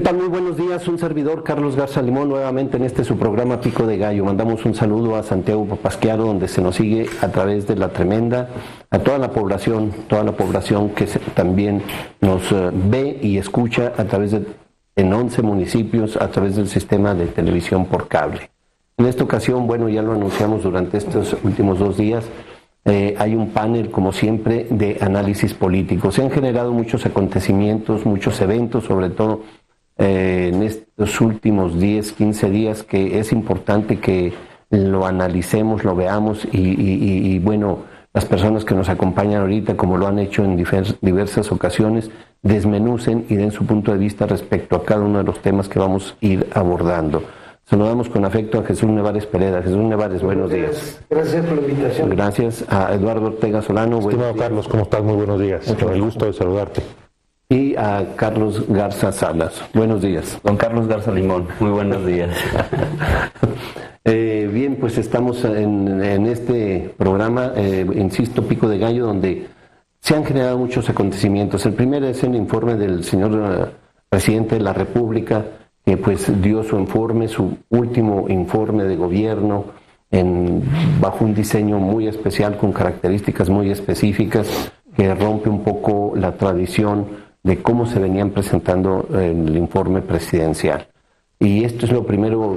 ¿Qué tal? Muy buenos días, un servidor, Carlos Garza Limón, nuevamente en su programa Pico de Gallo. Mandamos un saludo a Santiago Papasquiaro, donde se nos sigue a través de La Tremenda, a toda la población que también nos ve y escucha a través en 11 municipios, a través del sistema de televisión por cable. En esta ocasión, bueno, ya lo anunciamos durante estos últimos 2 días, hay un panel, como siempre, de análisis político. Se han generado muchos acontecimientos, muchos eventos, sobre todo en estos últimos 10, 15 días, que es importante que lo analicemos, lo veamos y bueno, las personas que nos acompañan ahorita, como lo han hecho en diversas ocasiones, desmenucen y den su punto de vista respecto a cada uno de los temas que vamos a ir abordando. Saludamos con afecto a Jesús Nevares Pereda. Jesús Nevares, buenos días. Gracias por la invitación. Gracias a Eduardo Ortega Solano. Estimado Carlos, ¿cómo estás? Muy buenos días. Con el gusto de saludarte. Y a Carlos Garza Salas. Buenos días. Don Carlos Garza Limón, muy buenos días. Bien, pues estamos en este programa, insisto, Pico de Gallo, donde se han generado muchos acontecimientos. El primero es el informe del señor presidente de la República, que pues dio su informe, su último informe de gobierno, bajo un diseño muy especial, con características muy específicas, que rompe un poco la tradición de cómo se venían presentando el informe presidencial. Y esto es lo primero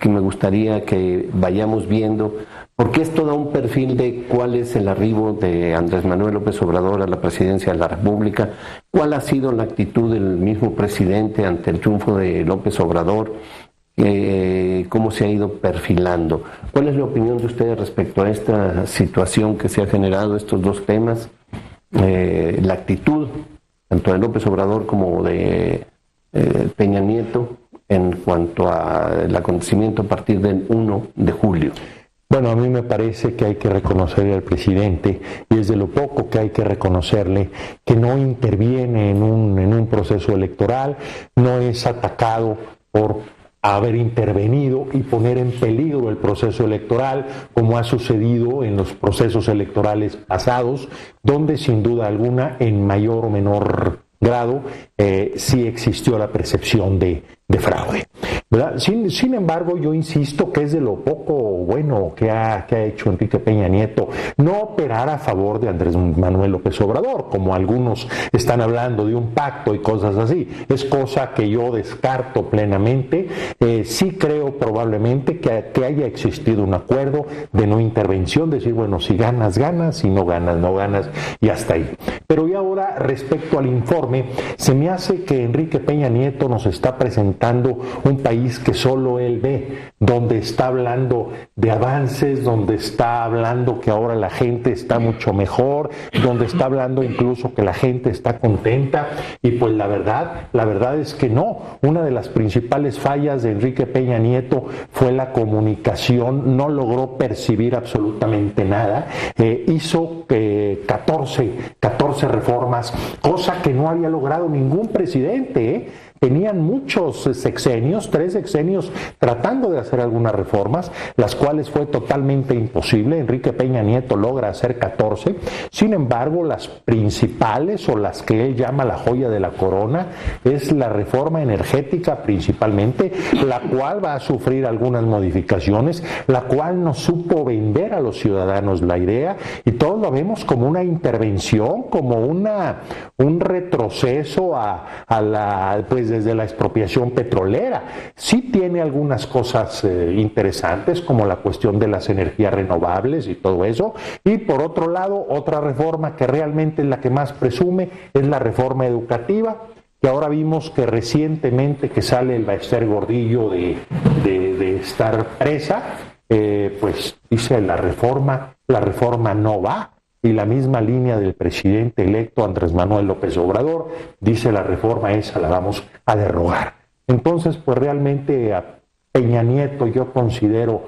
que me gustaría que vayamos viendo, porque esto da un perfil de cuál es el arribo de Andrés Manuel López Obrador a la presidencia de la República, cuál ha sido la actitud del mismo presidente ante el triunfo de López Obrador, cómo se ha ido perfilando. ¿Cuál es la opinión de ustedes respecto a esta situación que se ha generado, estos dos temas? La actitud tanto de López Obrador como de Peña Nieto en cuanto al acontecimiento a partir del 1 de julio. Bueno, a mí me parece que hay que reconocerle al presidente, y es de lo poco que hay que reconocerle, que no interviene en un proceso electoral, no es atacado por haber intervenido y poner en peligro el proceso electoral, como ha sucedido en los procesos electorales pasados, donde sin duda alguna, en mayor o menor grado, sí existió la percepción de fraude, ¿verdad? Sin embargo, yo insisto que es de lo poco bueno que ha hecho Enrique Peña Nieto no operar a favor de Andrés Manuel López Obrador, como algunos están hablando de un pacto y cosas así. Es cosa que yo descarto plenamente. Sí creo probablemente que haya existido un acuerdo de no intervención, decir, bueno, si ganas, ganas, si no ganas, no ganas, y hasta ahí. Pero y ahora, respecto al informe, se me hace que Enrique Peña Nieto nos está presentando un país que solo él ve, donde está hablando de avances, donde está hablando que ahora la gente está mucho mejor, donde está hablando incluso que la gente está contenta, y pues la verdad es que no. Una de las principales fallas de Enrique Peña Nieto fue la comunicación, no logró percibir absolutamente nada, hizo 14 reformas, cosa que no había logrado ningún presidente, Tenían muchos sexenios, 3 sexenios tratando de hacer algunas reformas, las cuales fue totalmente imposible. Enrique Peña Nieto logra hacer 14. Sin embargo, las principales, o las que él llama la joya de la corona, es la reforma energética principalmente, la cual va a sufrir algunas modificaciones, la cual no supo vender a los ciudadanos la idea, y todos lo vemos como una intervención, como un retroceso pues desde la expropiación petrolera. Sí tiene algunas cosas interesantes, como la cuestión de las energías renovables y todo eso, y por otro lado, otra reforma que realmente es la que más presume es la reforma educativa, que ahora vimos que recientemente que sale el Bester Gordillo de estar presa, pues dice la reforma no va. Y la misma línea del presidente electo Andrés Manuel López Obrador dice la reforma esa la vamos a derogar. Entonces, pues realmente a Peña Nieto yo considero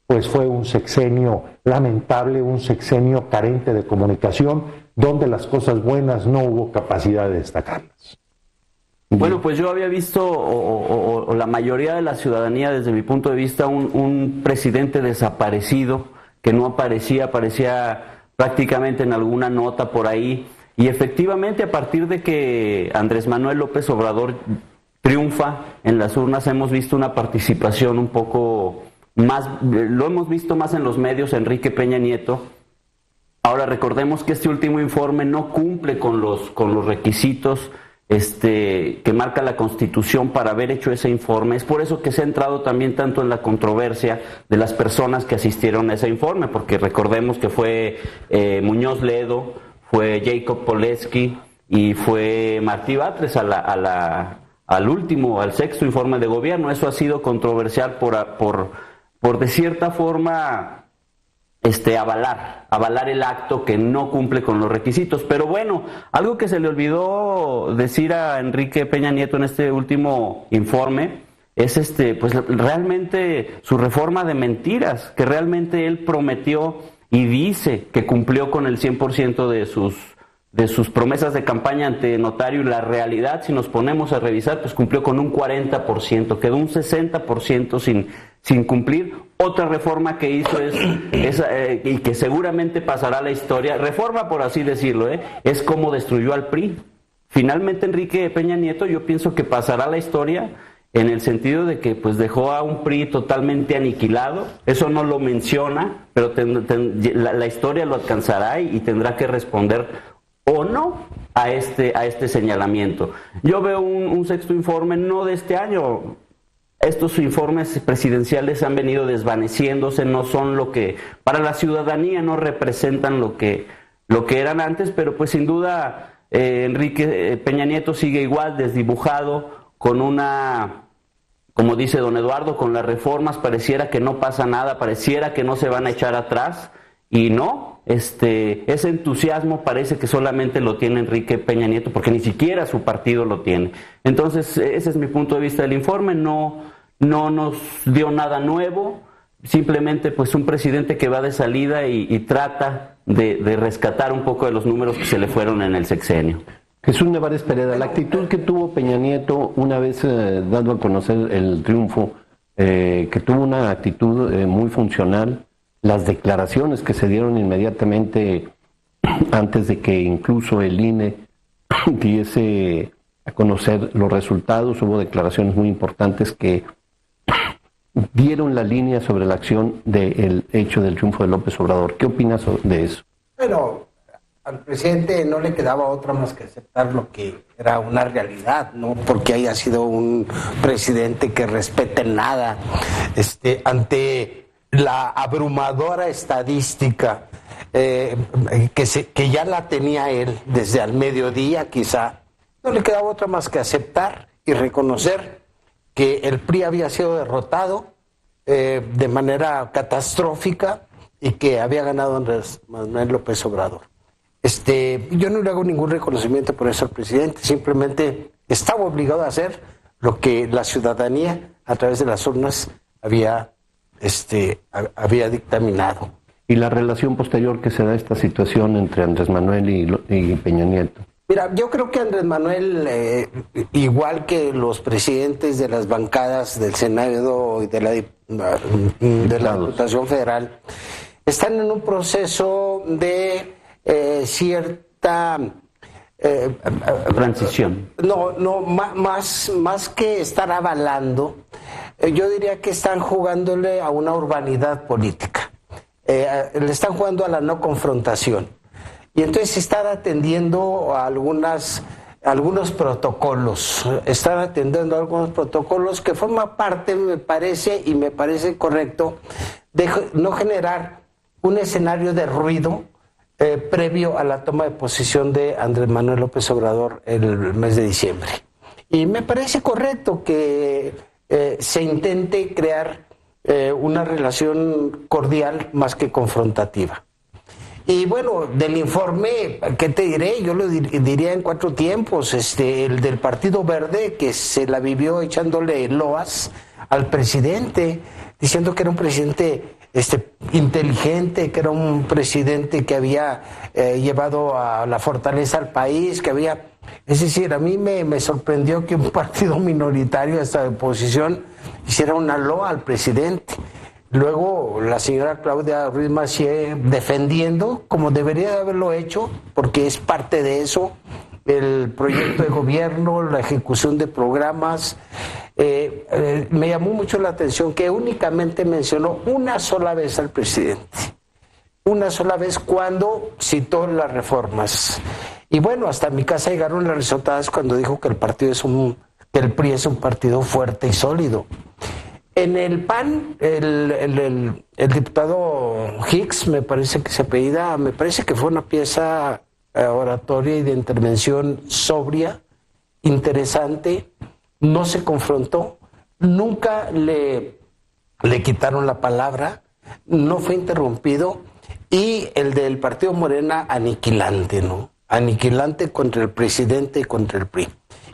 pues fue un sexenio lamentable, un sexenio carente de comunicación, donde las cosas buenas no hubo capacidad de destacarlas. Bueno, pues yo había visto, o la mayoría de la ciudadanía, desde mi punto de vista, un presidente desaparecido, que no aparecía prácticamente en alguna nota por ahí, Y efectivamente, a partir de que Andrés Manuel López Obrador triunfa en las urnas, hemos visto una participación un poco más, lo hemos visto más en los medios, Enrique Peña Nieto. Ahora recordemos que este último informe no cumple con los requisitos que marca la Constitución para haber hecho ese informe. Es por eso que se ha entrado también tanto en la controversia de las personas que asistieron a ese informe, porque recordemos que fue Muñoz Ledo, fue Jacob Polensky y fue Martí Batres al sexto informe de gobierno. Eso ha sido controversial por de cierta forma avalar el acto que no cumple con los requisitos. Pero bueno, algo que se le olvidó decir a Enrique Peña Nieto en este último informe es pues realmente su reforma de mentiras, que realmente él prometió y dice que cumplió con el 100% de sus promesas de campaña ante notario, y la realidad, si nos ponemos a revisar, pues cumplió con un 40%, quedó un 60% sin cumplir. Otra reforma que hizo y que seguramente pasará a la historia, reforma por así decirlo, es cómo destruyó al PRI. Finalmente Enrique Peña Nieto, yo pienso que pasará a la historia en el sentido de que pues dejó a un PRI totalmente aniquilado. Eso no lo menciona, pero la historia lo alcanzará y tendrá que responder o no a este señalamiento. Yo veo un sexto informe no de este año. Estos informes presidenciales han venido desvaneciéndose, no son lo que para la ciudadanía no representan lo que eran antes, pero pues sin duda Enrique Peña Nieto sigue igual, desdibujado, con como dice don Eduardo, con las reformas pareciera que no pasa nada, pareciera que no se van a echar atrás, y no, ese entusiasmo parece que solamente lo tiene Enrique Peña Nieto, porque ni siquiera su partido lo tiene. Entonces, ese es mi punto de vista del informe. No nos dio nada nuevo, simplemente pues un presidente que va de salida y trata de rescatar un poco de los números que se le fueron en el sexenio. Jesús Nevares Pereda, la actitud que tuvo Peña Nieto una vez dando a conocer el triunfo, que tuvo una actitud muy funcional, las declaraciones que se dieron inmediatamente antes de que incluso el INE diese a conocer los resultados, hubo declaraciones muy importantes que dieron la línea sobre la acción del hecho del triunfo de López Obrador. ¿Qué opinas de eso? Bueno, al presidente no le quedaba otra más que aceptar lo que era una realidad, no porque haya sido un presidente que respete nada ante la abrumadora estadística que ya la tenía él desde al mediodía quizá. No le quedaba otra más que aceptar y reconocer que el PRI había sido derrotado de manera catastrófica y que había ganado Andrés Manuel López Obrador. Yo no le hago ningún reconocimiento por eso al presidente, simplemente estaba obligado a hacer lo que la ciudadanía a través de las urnas había dictaminado. ¿Y la relación posterior que se da esta situación entre Andrés Manuel y Peña Nieto? Mira, yo creo que Andrés Manuel, igual que los presidentes de las bancadas del Senado y de la Diputación Federal, están en un proceso de cierta transición. No, más que estar avalando, yo diría que están jugándole a una urbanidad política. Le están jugando a la no confrontación. Y entonces están atendiendo a algunos protocolos. Están atendiendo a algunos protocolos que forman parte, me parece correcto, de no generar un escenario de ruido previo a la toma de posesión de Andrés Manuel López Obrador el mes de diciembre. Y me parece correcto que se intente crear una relación cordial más que confrontativa. Y bueno, del informe, ¿qué te diré? Yo lo diría en 4 tiempos. El del Partido Verde, que se la vivió echándole loas al presidente, diciendo que era un presidente inteligente, que era un presidente que había llevado a la fortaleza al país, que había... Es decir, a mí me sorprendió que un partido minoritario hasta de oposición hiciera una loa al presidente. Luego la señora Claudia Ruiz Massieu defendiendo, como debería de haberlo hecho, porque es parte de eso, el proyecto de gobierno, la ejecución de programas. Me llamó mucho la atención que únicamente mencionó una sola vez al presidente. Una sola vez cuando citó las reformas. Y bueno, hasta mi casa llegaron las risotadas cuando dijo que el PRI es un partido fuerte y sólido. En el PAN, el diputado Hicks, me parece que se apellida, me parece que fue una pieza oratoria y de intervención sobria, interesante, no se confrontó, nunca le quitaron la palabra, no fue interrumpido, y el del partido Morena, aniquilante, ¿no? Aniquilante contra el presidente y contra el PRI.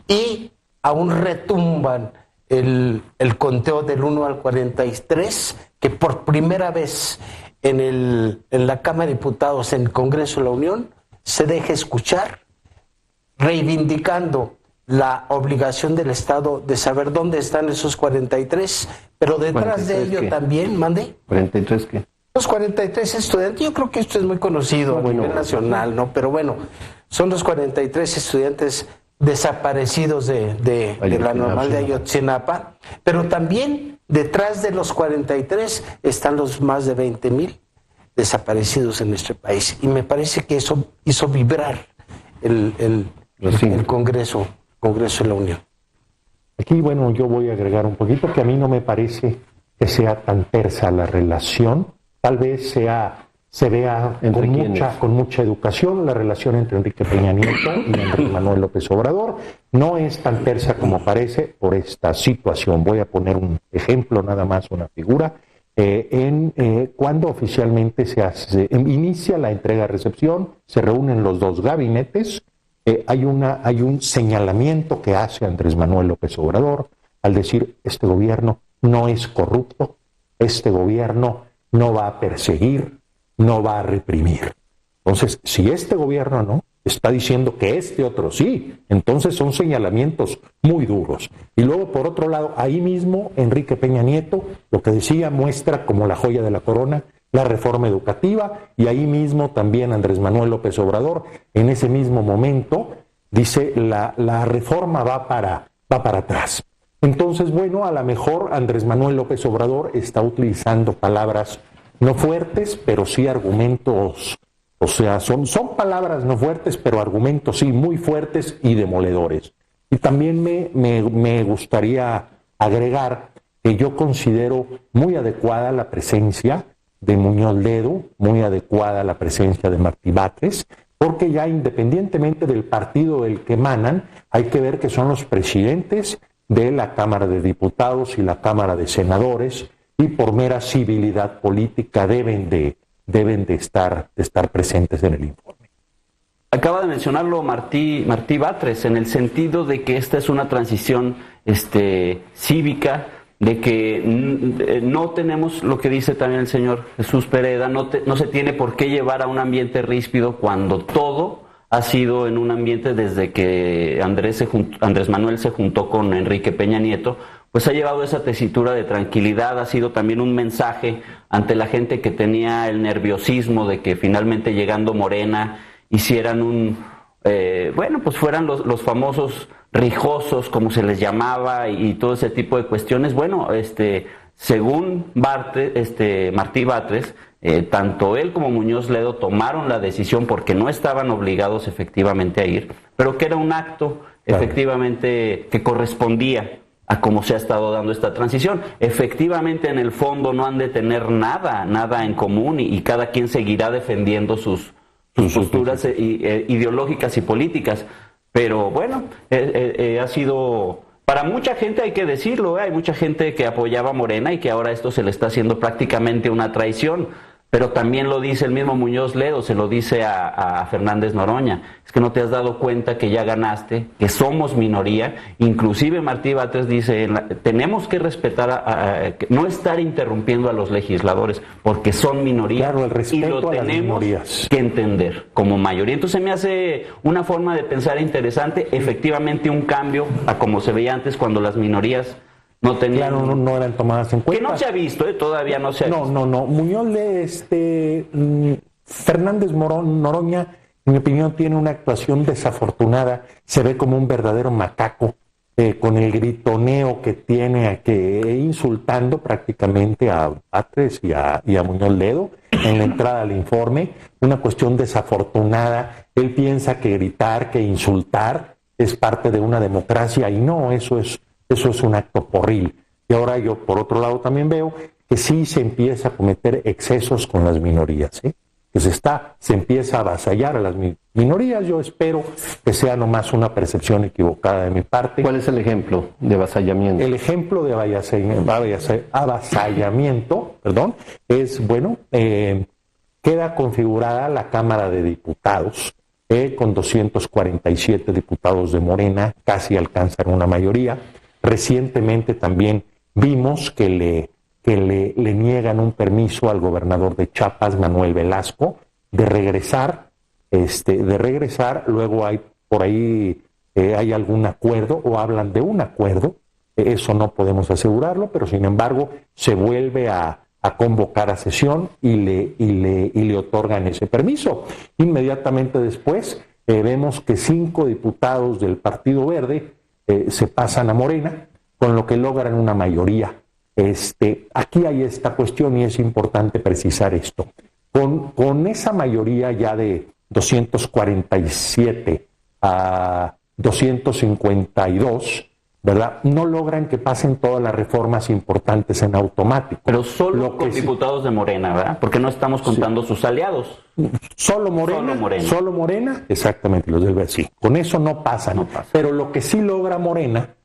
Y aún retumban el conteo del 1 al 43, que por primera vez en la Cámara de Diputados, en el Congreso de la Unión, se deja escuchar, reivindicando la obligación del Estado de saber dónde están esos 43, pero detrás de ello también, ¿mande? ¿43 qué? Los 43 estudiantes, yo creo que esto es muy conocido a nivel nacional, ¿no? Pero bueno, son los 43 estudiantes desaparecidos de la normal de Ayotzinapa, pero también detrás de los 43 están los más de 20,000 desaparecidos en nuestro país. Y me parece que eso hizo vibrar el Congreso de la Unión. Aquí, bueno, yo voy a agregar un poquito que a mí no me parece que sea tan tersa la relación. Tal vez se vea con mucha educación la relación entre Enrique Peña Nieto y Andrés Manuel López Obrador. No es tan tersa como parece por esta situación. Voy a poner un ejemplo, nada más, una figura. Cuando oficialmente inicia la entrega-recepción, se reúnen los dos gabinetes, hay un señalamiento que hace Andrés Manuel López Obrador al decir: este gobierno no es corrupto, este gobierno no va a perseguir, no va a reprimir. Entonces, si este gobierno no está diciendo que este otro sí, entonces son señalamientos muy duros. Y luego, por otro lado, ahí mismo Enrique Peña Nieto, lo que decía, muestra como la joya de la corona la reforma educativa, y ahí mismo también Andrés Manuel López Obrador, en ese mismo momento, dice la reforma va para atrás. Entonces, bueno, a lo mejor Andrés Manuel López Obrador está utilizando palabras no fuertes, pero sí argumentos, o sea, son palabras no fuertes, pero argumentos sí muy fuertes y demoledores. Y también me gustaría agregar que yo considero muy adecuada la presencia de Muñoz Ledo, muy adecuada la presencia de Martí Batres, porque ya independientemente del partido del que emanan, hay que ver que son los presidentes de la Cámara de Diputados y la Cámara de Senadores, y por mera civilidad política deben de estar presentes en el informe. Acaba de mencionarlo Martí Batres, en el sentido de que esta es una transición cívica, de que no tenemos, lo que dice también el señor Jesús Pereda, no se tiene por qué llevar a un ambiente ríspido cuando todo ha sido en un ambiente desde que Andrés Manuel se juntó con Enrique Peña Nieto, pues ha llevado esa tesitura de tranquilidad, ha sido también un mensaje ante la gente que tenía el nerviosismo de que finalmente llegando Morena hicieran pues fueran los famosos rijosos, como se les llamaba, y todo ese tipo de cuestiones. Bueno, según Martí Batres, tanto él como Muñoz Ledo tomaron la decisión porque no estaban obligados efectivamente a ir, pero que era un acto efectivamente que correspondía a cómo se ha estado dando esta transición. Efectivamente, en el fondo no han de tener nada en común, y cada quien seguirá defendiendo sus posturas ideológicas y políticas. Pero bueno, ha sido, para mucha gente, hay que decirlo, hay mucha gente que apoyaba a Morena y que ahora esto se le está haciendo prácticamente una traición. Pero también lo dice el mismo Muñoz Ledo, se lo dice a Fernández Noroña: es que no te has dado cuenta que ya ganaste, que somos minoría. Inclusive Martí Batres dice, tenemos que respetar, no estar interrumpiendo a los legisladores, porque son minoría, claro, el respeto, y lo tenemos que entender como mayoría. Entonces me hace una forma de pensar interesante, efectivamente un cambio a como se veía antes, cuando las minorías No tenían... Claro, no eran tomadas en cuenta. Que no se ha visto, todavía no se ha visto. No. Muñoz Fernández Noroña, en mi opinión, tiene una actuación desafortunada. Se ve como un verdadero macaco, con el gritoneo que tiene, insultando prácticamente a Batres y a Muñoz Ledo en la entrada al informe. Una cuestión desafortunada. Él piensa que gritar, que insultar es parte de una democracia, y no, eso es un acto porril. Y ahora yo, por otro lado, también veo que sí se empieza a cometer excesos con las minorías, que se empieza a avasallar a las minorías. Yo espero que sea nomás una percepción equivocada de mi parte. ¿Cuál es el ejemplo de avasallamiento? El ejemplo de avasallamiento, es, bueno, queda configurada la Cámara de Diputados, con 247 diputados de Morena, casi alcanzan una mayoría. Recientemente también vimos que le niegan un permiso al gobernador de Chiapas, Manuel Velasco, de regresar. Luego hay por ahí hay algún acuerdo, o hablan de un acuerdo. Eso no podemos asegurarlo, pero sin embargo se vuelve a convocar a sesión y le otorgan ese permiso. Inmediatamente después vemos que 5 diputados del Partido Verde se pasan a Morena, con lo que logran una mayoría. Aquí hay esta cuestión y es importante precisar esto. Con esa mayoría ya de 247 a 252, ¿verdad? No logran que pasen todas las reformas importantes en automático. Pero solo con diputados de Morena, ¿verdad? Porque no estamos contando sus aliados. Solo Morena, exactamente, los del sí. Con eso no pasa. Pero lo que sí logra Morena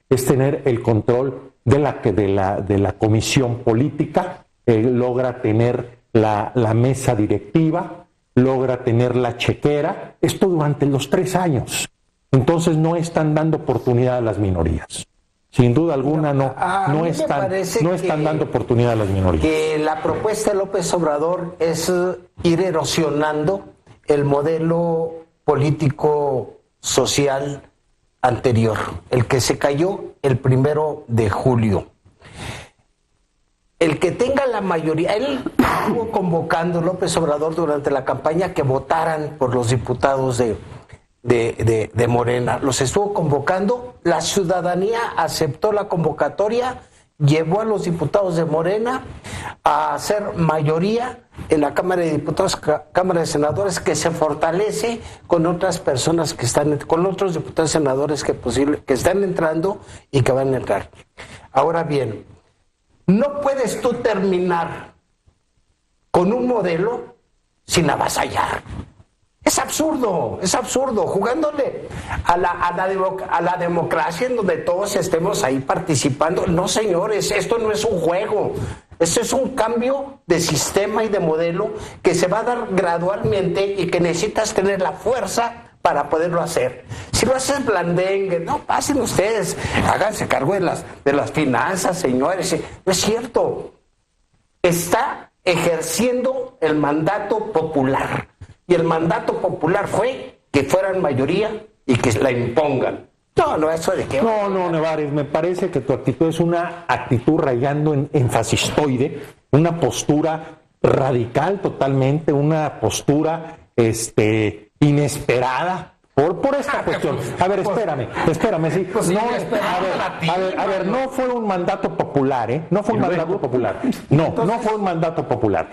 es tener el control de la comisión política, logra tener la mesa directiva, logra tener la chequera, esto durante los 3 años. Entonces no están dando oportunidad a las minorías. Sin duda alguna no están dando oportunidad a las minorías. Que la propuesta de López Obrador es ir erosionando el modelo político social anterior, el que se cayó el 1 de julio. El que tenga la mayoría, él estuvo convocando, López Obrador, durante la campaña, que votaran por los diputados de Morena. Los estuvo convocando, la ciudadanía aceptó la convocatoria, llevó a los diputados de Morena a hacer mayoría en la Cámara de Diputados, Cámara de Senadores, que se fortalece con otras personas que están, con otros diputados senadores que están entrando y que van a entrar. Ahora bien, no puedes tú terminar con un modelo sin avasallar. Es absurdo, jugándole a la democracia en donde todos estemos ahí participando. No, señores, esto no es un juego. Esto es un cambio de sistema y de modelo que se va a dar gradualmente y que necesitas tener la fuerza para poderlo hacer. Si lo haces blandengue, no, pasen ustedes, háganse cargo de las finanzas, señores. No es cierto. Está ejerciendo el mandato popular. Y el mandato popular fue que fueran mayoría y que la impongan. No, eso de que... No, Nevares, me parece que tu actitud es una actitud rayando en fascistoide, una postura radical totalmente, una postura inesperada por esta cuestión. A ver, espérame, sí. A ver, no fue un mandato popular, ¿eh? No fue un mandato popular. No fue un mandato popular.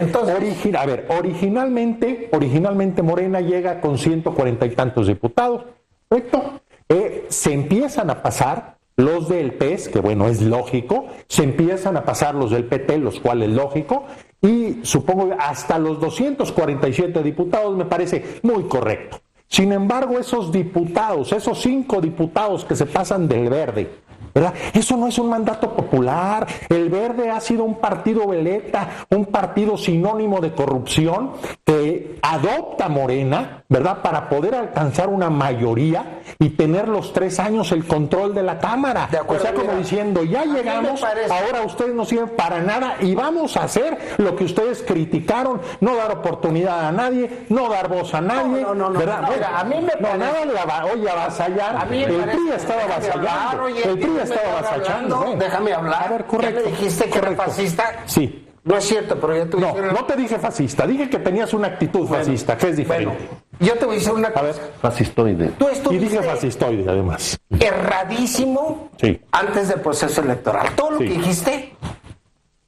Originalmente Morena llega con 140 y tantos diputados, ¿correcto? Se empiezan a pasar los del PES, que bueno, es lógico, se empiezan a pasar los del PT, los cuales es lógico, y supongo que hasta los 247 diputados me parece muy correcto. Sin embargo, esos 5 diputados que se pasan del Verde, ¿verdad? Eso no es un mandato popular. El Verde ha sido un partido veleta, un partido sinónimo de corrupción que adopta Morena, ¿verdad? Para poder alcanzar una mayoría y tener los 3 años el control de la Cámara. De acuerdo, o sea, como diciendo, ya llegamos, ahora ustedes no sirven para nada y vamos a hacer lo que ustedes criticaron, no dar oportunidad a nadie, no dar voz a nadie, ¿verdad? A mí me parece... nada de avasallar. El PRI estaba avasallando. El PRI la estaba avasallando. Déjame hablar. A ver, correcto. ¿Ya me dijiste que era fascista? Sí. No es cierto, pero yo te voy a decir... No te dije fascista, dije que tenías una actitud fascista, que es diferente. Bueno, yo te voy a decir una cosa. A ver, fascistoide. Tú y estuviste dije fascistoide, además. erradísimo antes del proceso electoral. Todo lo que dijiste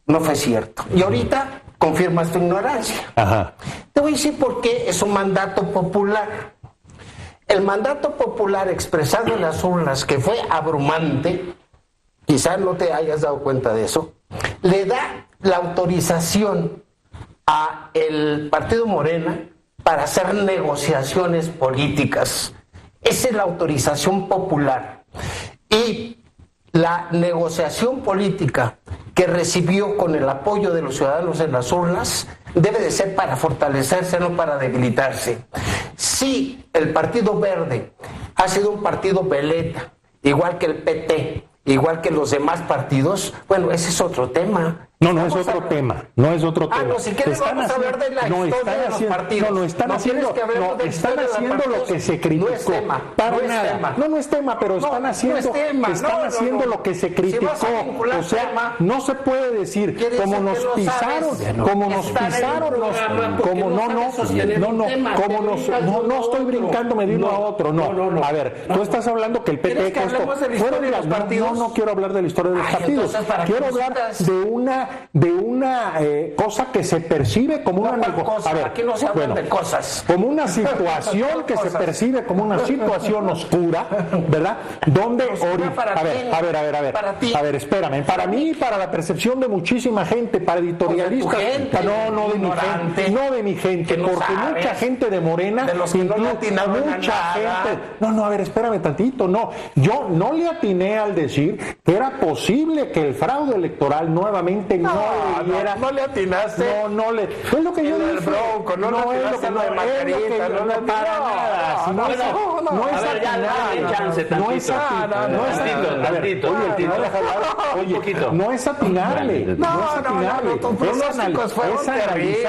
no fue cierto. Y ahorita confirmas tu ignorancia. Ajá. Te voy a decir por qué es un mandato popular. El mandato popular expresado en las urnas, que fue abrumante, quizás no te hayas dado cuenta de eso, le da la autorización a el partido Morena para hacer negociaciones políticas. Esa es la autorización popular. Y la negociación política que recibió con el apoyo de los ciudadanos en las urnas debe de ser para fortalecerse, no para debilitarse. Si el Partido Verde ha sido un partido veleta, igual que el PT, igual que los demás partidos, bueno, ese es otro tema. No es otro tema. No es otro tema. No, si quieres vamos a hablar de la historia de los partidos. No están haciendo lo que se criticó. No es tema. Para nada. No es tema, pero están haciendo lo que se criticó. O sea, no se puede decir como nos pisaron, no estoy brincándome de uno a otro. No. A ver, tú estás hablando que el PT no quiero hablar de la historia de los partidos. Quiero hablar de una cosa que se percibe como una como una situación que se percibe como una situación oscura, ¿verdad? Donde a ver, espérame, para mí y para la percepción de muchísima gente, para editorialistas, no de mi gente, porque mucha gente de Morena, de los que no le atinaron mucha gente, a ver, espérame tantito, yo no le atiné al decir que era posible que el fraude electoral nuevamente no le atinaste. Es lo que yo dije. Bronco, no le atinaste lo de Margarita, no es atinarle. Tus pronósticos fueron terribles,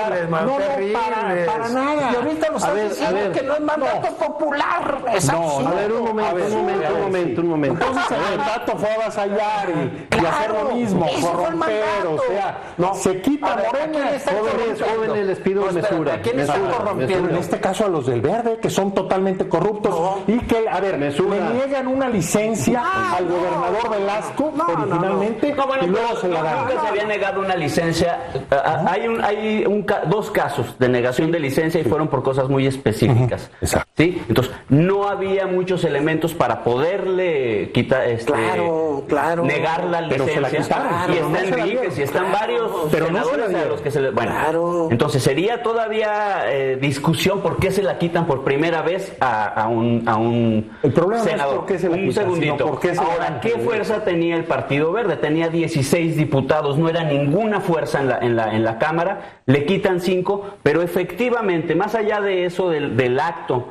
para nada. Y ahorita nos estás diciendo que no es mandato popular. A ver, un momento. Entonces el mandato fue avasallar y hacer lo mismo, corromper, o sea, se quita Morena. Jóvenes, les pido mesura. ¿Quién está corrompiendo? En este caso a los del Verde, que son totalmente corruptos y que, le niegan una licencia al gobernador Velasco originalmente y luego se la dan. Nunca se había negado una licencia. Hay dos casos de negación de licencia y fueron por cosas muy específicas. Exacto. ¿Sí? Entonces, no había muchos elementos para poderle quitar, negar la licencia. Pero se la quitaron. Y está Enríquez y están varios senadores a los que se le... Bueno, entonces sería todavía discusión por qué se la quitan por primera vez a un el problema senador. No es por qué se la quitan, un segundito. Sino por qué se Ahora, ¿qué fuerza tenía el Partido Verde? Tenía 16 diputados, no era ninguna fuerza en la Cámara, le quitan 5, pero efectivamente, más allá de eso, del acto,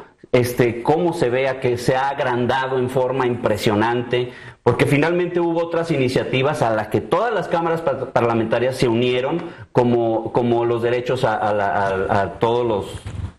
cómo se vea que se ha agrandado en forma impresionante, porque finalmente hubo otras iniciativas a las que todas las cámaras parlamentarias se unieron, como los derechos a todos los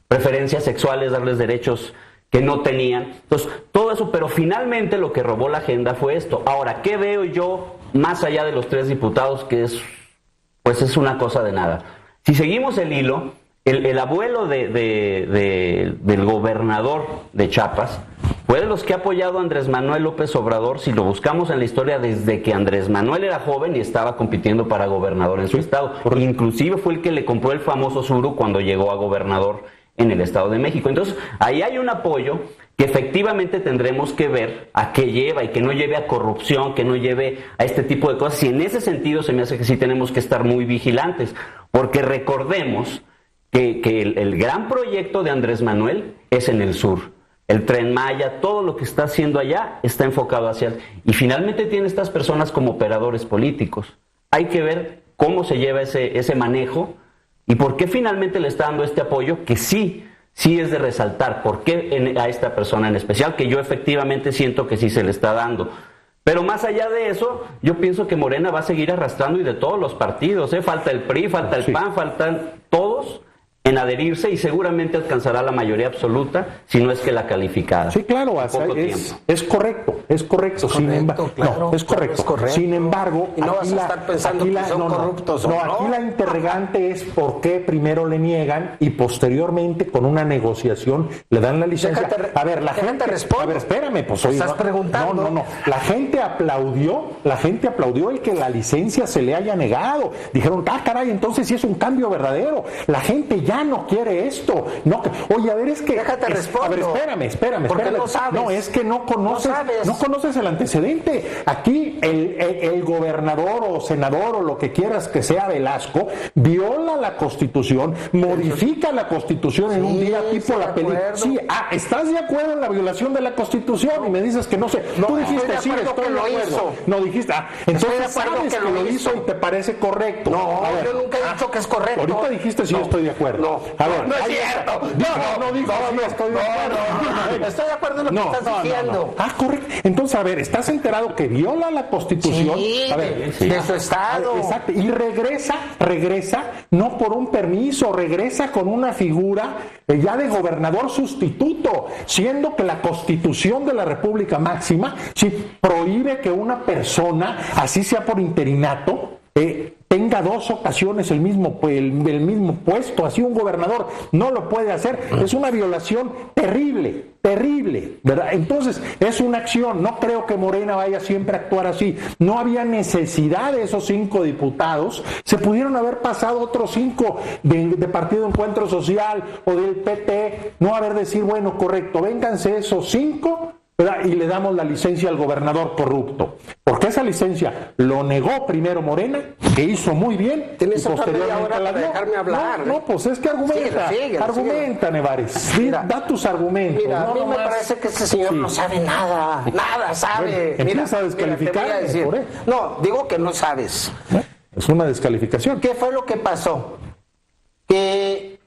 preferencias sexuales, darles derechos que no tenían. Entonces, todo eso, pero finalmente lo que robó la agenda fue esto. Ahora, ¿qué veo yo más allá de los 3 diputados? Que es una cosa de nada. Si seguimos el hilo, el abuelo del gobernador de Chiapas fue de los que ha apoyado a Andrés Manuel López Obrador, si lo buscamos en la historia, desde que Andrés Manuel era joven y estaba compitiendo para gobernador en su estado. Inclusive fue el que le compró el famoso Suru cuando llegó a gobernador en el Estado de México. Entonces, ahí hay un apoyo que efectivamente tendremos que ver a qué lleva y que no lleve a corrupción, que no lleve a este tipo de cosas. Y en ese sentido se me hace que sí tenemos que estar muy vigilantes, porque recordemos que el gran proyecto de Andrés Manuel es en el sur. El Tren Maya, todo lo que está haciendo allá está enfocado hacia... Y finalmente tiene estas personas como operadores políticos. Hay que ver cómo se lleva ese manejo y por qué finalmente le está dando este apoyo, que sí es de resaltar. ¿Por qué a esta persona en especial? Que yo efectivamente siento que sí se le está dando. Pero más allá de eso, yo pienso que Morena va a seguir arrastrando, y de todos los partidos, Falta el PRI, falta el PAN, faltan todos en adherirse y seguramente alcanzará la mayoría absoluta, si no es que la calificada. Sí, claro, es correcto, es correcto. Sin embargo, claro, no, es correcto. Sin embargo, y no vas a estar pensando que son corruptos. No, aquí la interrogante es por qué primero le niegan y posteriormente con una negociación le dan la licencia. A ver, la gente responde. A ver, espérame, pues hoy estás preguntando. No. La gente aplaudió el que la licencia se le haya negado. Dijeron, caray, entonces sí es un cambio verdadero. La gente ya no quiere esto. No, oye, a ver, es que... Déjate responder. A ver, espérame. Porque no sabes. No, es que no conoces el antecedente. Aquí el gobernador o senador o lo que quieras que sea Velasco viola la Constitución, modifica la Constitución en un día tipo la película. Sí, ¿estás de acuerdo en la violación de la Constitución? Y me dices que no sé. Tú dijiste, sí, estoy de acuerdo. No dijiste, entonces sabes que lo hizo y te parece correcto. No, yo nunca he dicho que es correcto. Ahorita dijiste, sí, estoy de acuerdo. No, a ver, no es cierto. No, estoy de acuerdo. Estoy de acuerdo en lo que estás diciendo. Correcto. Entonces, a ver, ¿estás enterado que viola la Constitución? Sí, a ver, de su estado. Exacto. Y regresa, no por un permiso, regresa con una figura ya de gobernador sustituto, siendo que la Constitución de la República Máxima sí prohíbe que una persona, así sea por interinato, tenga 2 ocasiones el mismo puesto, así un gobernador no lo puede hacer. Es una violación terrible, ¿verdad? Entonces, es una acción. No creo que Morena vaya siempre a actuar así. No había necesidad de esos 5 diputados. Se pudieron haber pasado otros 5 de Partido Encuentro Social o del PT. No haber decir, bueno, correcto, vénganse esos 5, ¿verdad? Y le damos la licencia al gobernador corrupto. Porque esa licencia lo negó primero Morena, que hizo muy bien. Tienes otra media hora para dejarme hablar. No, pues es que argumenta, Nevares. Da tus argumentos. Mira, a mí me parece que este señor no sabe nada sabe. Bueno, empieza a descalificar. No, digo que no sabes. Es una descalificación. ¿Qué fue lo que pasó? Que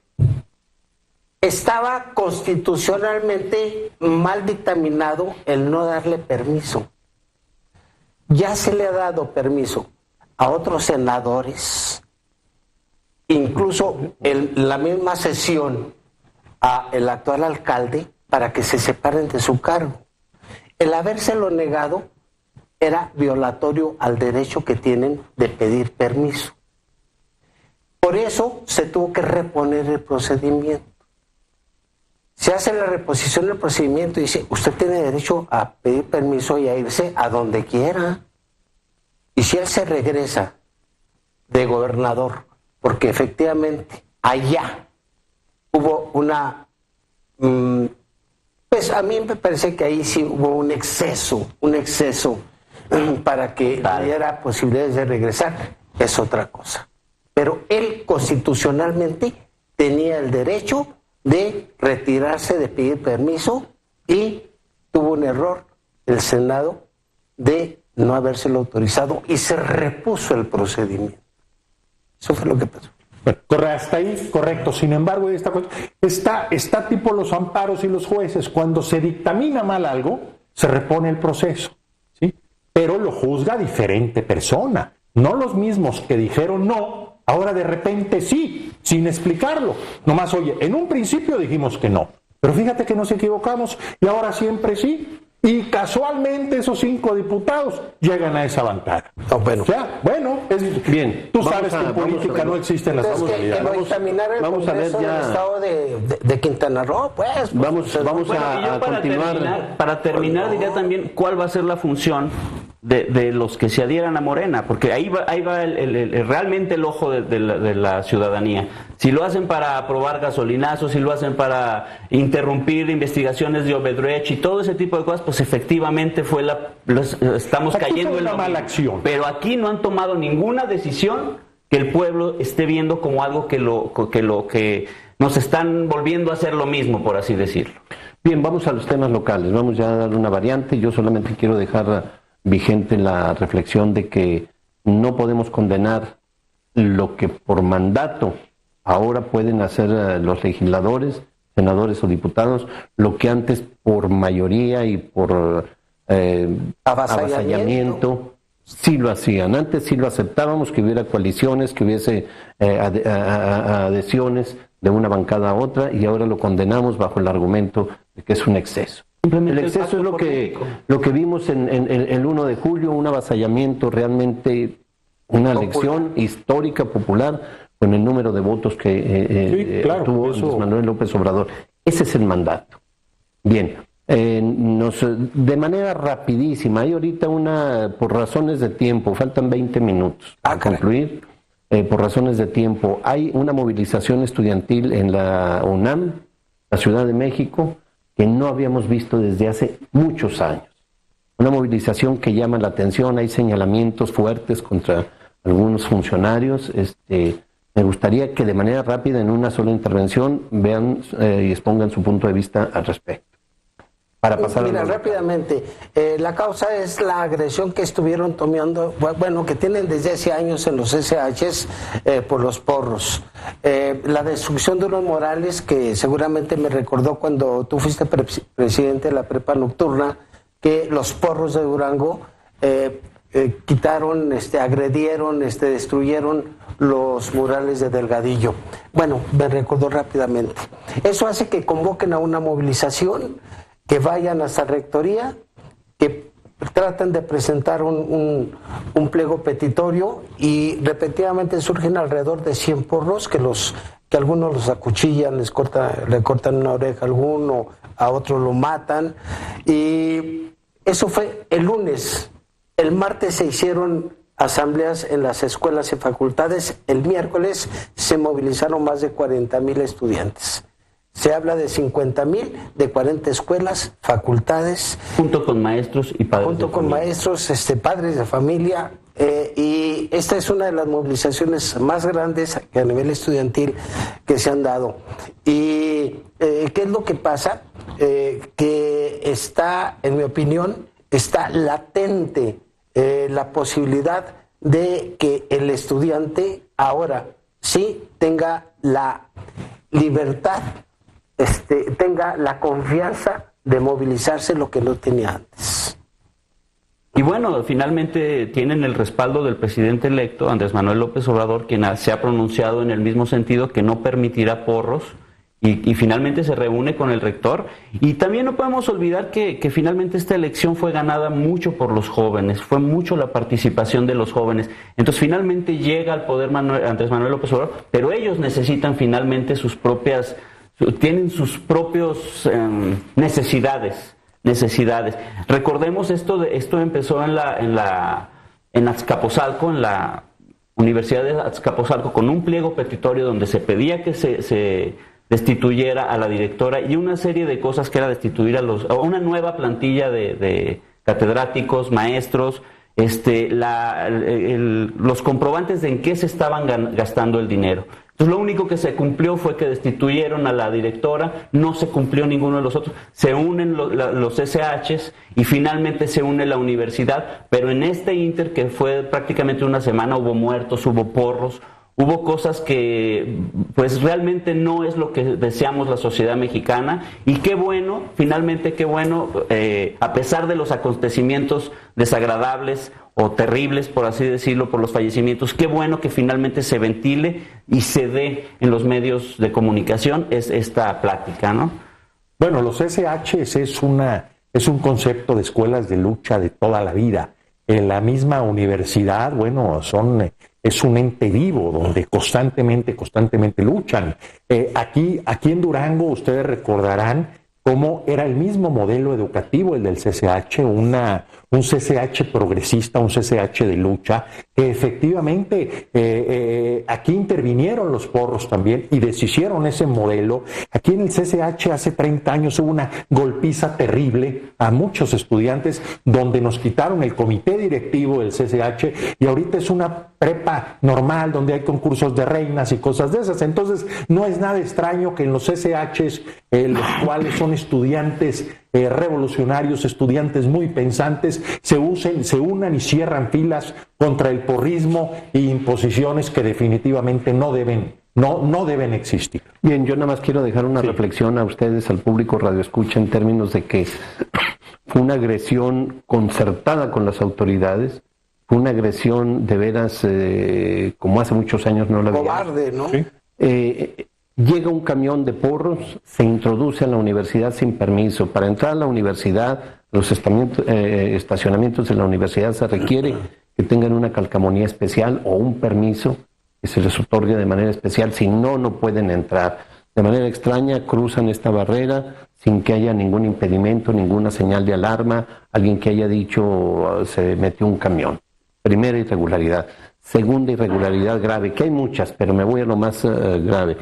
estaba constitucionalmente mal dictaminado el no darle permiso. Ya se le ha dado permiso a otros senadores, incluso en la misma sesión a el actual alcalde, para que se separen de su cargo. El habérselo negado era violatorio al derecho que tienen de pedir permiso. Por eso se tuvo que reponer el procedimiento. Se hace la reposición del procedimiento y dice, usted tiene derecho a pedir permiso y a irse a donde quiera. Y si él se regresa de gobernador, porque efectivamente allá hubo una... pues a mí me parece que ahí sí hubo un exceso para que diera posibilidades de regresar, es otra cosa. Pero él constitucionalmente tenía el derecho de retirarse, de pedir permiso, y tuvo un error el Senado de no habérselo autorizado y se repuso el procedimiento. Eso fue lo que pasó. Bueno, hasta ahí, correcto. Sin embargo, está tipo los amparos y los jueces. Cuando se dictamina mal algo, se repone el proceso, ¿sí? Pero lo juzga diferente persona. No los mismos que dijeron no, ahora de repente sí, sin explicarlo. Nomás, oye, en un principio dijimos que no, pero fíjate que nos equivocamos y ahora siempre sí. Y casualmente esos 5 diputados llegan a esa bancada. Bueno, es bien. Tú sabes que en política no existen las posibilidades. Vamos a ver ya el estado de Quintana Roo, pues. Vamos a continuar. Para terminar, diría también cuál va a ser la función de los que se adhieran a Morena, porque ahí va realmente el ojo de la ciudadanía. Si lo hacen para aprobar gasolinazos, si lo hacen para interrumpir investigaciones de Odebrecht y todo ese tipo de cosas, pues efectivamente estamos cayendo en una mala acción. Pero aquí no han tomado ninguna decisión que el pueblo esté viendo como algo que nos están volviendo a hacer lo mismo, por así decirlo. Bien, vamos a los temas locales. Vamos ya a dar una variante. Yo solamente quiero dejar vigente la reflexión de que no podemos condenar lo que por mandato ahora pueden hacer los legisladores, senadores o diputados, lo que antes por mayoría y por avasallamiento sí lo hacían. Antes sí lo aceptábamos, que hubiera coaliciones, que hubiese adhesiones de una bancada a otra y ahora lo condenamos bajo el argumento de que es un exceso. El exceso es lo que vimos en el 1 de julio, un avasallamiento realmente, una elección histórica, popular, con el número de votos que tuvo Andrés Manuel López Obrador. Ese es el mandato. Bien, de manera rapidísima, hay ahorita por razones de tiempo, faltan 20 minutos para concluir, por razones de tiempo, hay una movilización estudiantil en la UNAM, la Ciudad de México, que no habíamos visto desde hace muchos años. Una movilización que llama la atención, hay señalamientos fuertes contra algunos funcionarios. Me gustaría que de manera rápida, en una sola intervención, vean y expongan su punto de vista al respecto. Para pasar rápidamente, la causa es la agresión que estuvieron tomando, que tienen desde hace años en los SHs por los porros. La destrucción de unos murales que seguramente me recordó cuando tú fuiste presidente de la prepa nocturna, que los porros de Durango quitaron, agredieron, destruyeron los murales de Delgadillo. Bueno, me recordó rápidamente. Eso hace que convoquen a una movilización, que vayan hasta rectoría, que tratan de presentar un pliego petitorio y repetidamente surgen alrededor de 100 porros que algunos los acuchillan, le cortan una oreja a alguno, a otro lo matan. Y eso fue el lunes. El martes se hicieron asambleas en las escuelas y facultades. El miércoles se movilizaron más de 40,000 estudiantes. Se habla de 50,000 de 40 escuelas, facultades. Junto con maestros y padres. Junto con maestros, padres de familia. Y esta es una de las movilizaciones más grandes que a nivel estudiantil que se han dado. ¿Y qué es lo que pasa? Que está, en mi opinión, está latente la posibilidad de que el estudiante ahora sí tenga la libertad, tenga la confianza de movilizarse, lo que no tenía antes. Y bueno, finalmente tienen el respaldo del presidente electo, Andrés Manuel López Obrador, quien se ha pronunciado en el mismo sentido, que no permitirá porros, y finalmente se reúne con el rector. Y también no podemos olvidar que finalmente esta elección fue ganada mucho por los jóvenes, fue mucho la participación de los jóvenes. Entonces finalmente llega al poder Andrés Manuel López Obrador, pero ellos necesitan finalmente tienen sus propios necesidades. Recordemos esto empezó en Azcapotzalco, en la Universidad de Azcapotzalco, con un pliego petitorio donde se pedía que se destituyera a la directora y una serie de cosas, que era destituir a una nueva plantilla de catedráticos, maestros, los comprobantes de en qué se estaban gastando el dinero. Entonces lo único que se cumplió fue que destituyeron a la directora, no se cumplió ninguno de los otros, se unen los SHs y finalmente se une la universidad, pero en este ínter, que fue prácticamente una semana, hubo muertos, hubo porros, hubo cosas que pues realmente no es lo que deseamos la sociedad mexicana. Y qué bueno, finalmente qué bueno, a pesar de los acontecimientos desagradables o terribles, por así decirlo, por los fallecimientos, qué bueno que finalmente se ventile y se dé en los medios de comunicación esta plática, ¿no? Bueno, los SHs es un concepto de escuelas de lucha de toda la vida. En la misma universidad, es un ente vivo donde constantemente luchan. Aquí en Durango ustedes recordarán cómo era el mismo modelo educativo, el del CCH, un CCH progresista, un CCH de lucha, que efectivamente aquí intervinieron los porros también y deshicieron ese modelo. Aquí en el CCH hace 30 años hubo una golpiza terrible a muchos estudiantes donde nos quitaron el comité directivo del CCH y ahorita es una prepa normal donde hay concursos de reinas y cosas de esas. Entonces no es nada extraño que en los CCHs, los cuales son estudiantes revolucionarios, estudiantes muy pensantes, se unan y cierran filas contra el porrismo e imposiciones que definitivamente no deben existir. Bien, yo nada más quiero dejar una reflexión a ustedes, al público radioescucha, en términos de que fue una agresión concertada con las autoridades, fue una agresión de veras como hace muchos años no la había. Cobarde, ¿no? ¿Sí? Llega un camión de porros, se introduce a la universidad sin permiso. Para entrar a la universidad, los estacionamientos de la universidad se requiere que tengan una calcamonía especial o un permiso que se les otorgue de manera especial, si no, no pueden entrar. De manera extraña cruzan esta barrera sin que haya ningún impedimento, ninguna señal de alarma, alguien que haya dicho se metió un camión. Primera irregularidad. Segunda irregularidad grave, que hay muchas, pero me voy a lo más grave.